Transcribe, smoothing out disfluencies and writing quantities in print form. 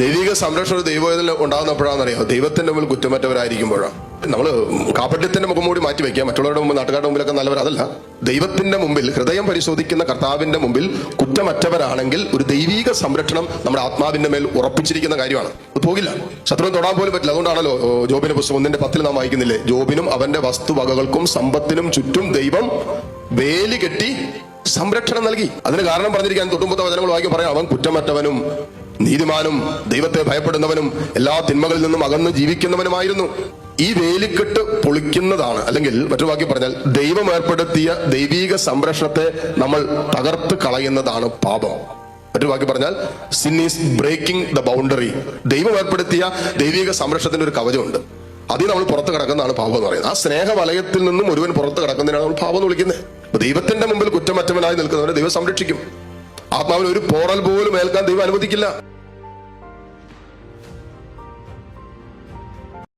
ദൈവിക സംരക്ഷണം ദൈവത്തിൽ ഉണ്ടാകുന്നപ്പോഴാണെന്നറിയാം, ദൈവത്തിന്റെ മുമ്പിൽ കുറ്റമറ്റവരായിരിക്കുമ്പോഴാണ്. നമ്മൾ കാപ്പട്യത്തിന്റെ മുഖം മൂടി മാറ്റി വെക്കുക, മറ്റുള്ളവരുടെ മുമ്പ് നാട്ടുകാരുടെ മുമ്പിലൊക്കെ നല്ലവർ, അതല്ല. ദൈവത്തിന്റെ മുമ്പിൽ ഹൃദയം പരിശോധിക്കുന്ന കർത്താവിന്റെ മുമ്പിൽ കുറ്റമറ്റവരാണെങ്കിൽ ഒരു ദൈവിക സംരക്ഷണം നമ്മുടെ ആത്മാവിന്റെ മേൽ ഉറപ്പിച്ചിരിക്കുന്ന കാര്യമാണ്. അത് പോകില്ല, ശത്രുവിനെ തൊടാൻ പോലും പറ്റില്ല. അതുകൊണ്ടാണല്ലോ ജോബിന്റെ പുസ്തകം 1:10 നാം വായിക്കുന്നില്ലേ, ജോബിനും അവന്റെ വസ്തുവകകൾക്കും സമ്പത്തിനും ചുറ്റും ദൈവം വേലി കെട്ടി സംരക്ഷണം നൽകി. അതിന് കാരണം പറഞ്ഞിരിക്കാൻ തൊട്ടുമ്പത്തെ വചനങ്ങൾ വായിക്കും, പറയാം, അവൻ കുറ്റമറ്റവനും നീതിമാനും ദൈവത്തെ ഭയപ്പെടുന്നവനും എല്ലാ തിന്മകളിൽ നിന്നും അകന്ന് ജീവിക്കുന്നവനുമായിരുന്നു. ഈ വേലിക്കെട്ട് പൊളിക്കുന്നതാണ്, അല്ലെങ്കിൽ മറ്റൊരു വാക്കി പറഞ്ഞാൽ ദൈവം ഏർപ്പെടുത്തിയ ദൈവീക സംരക്ഷണത്തെ നമ്മൾ തകർത്ത് കളയുന്നതാണ് പാപം. മറ്റൊരു വാക്കി പറഞ്ഞാൽ sin is breaking the boundary. ദൈവം ഏർപ്പെടുത്തിയ ദൈവിക സംരക്ഷണത്തിന്റെ ഒരു കവചമുണ്ട്, അതിൽ നമ്മൾ പുറത്ത് കിടക്കുന്നതാണ് പാപം എന്ന് പറയുന്നത്. ആ സ്നേഹവലയത്തിൽ നിന്നും ഒരുവൻ പുറത്ത് കിടക്കുന്നതിനാണ് നമ്മൾ പാപം എന്ന് വിളിക്കുന്നത്. ദൈവത്തിന്റെ മുമ്പിൽ കുറ്റമറ്റവനായി നിൽക്കുന്നവരെ ദൈവം സംരക്ഷിക്കും. ആത്മാവിന് ഒരു പോറൽ പോലും ഏൽക്കാൻ ദൈവം അനുവദിക്കില്ല.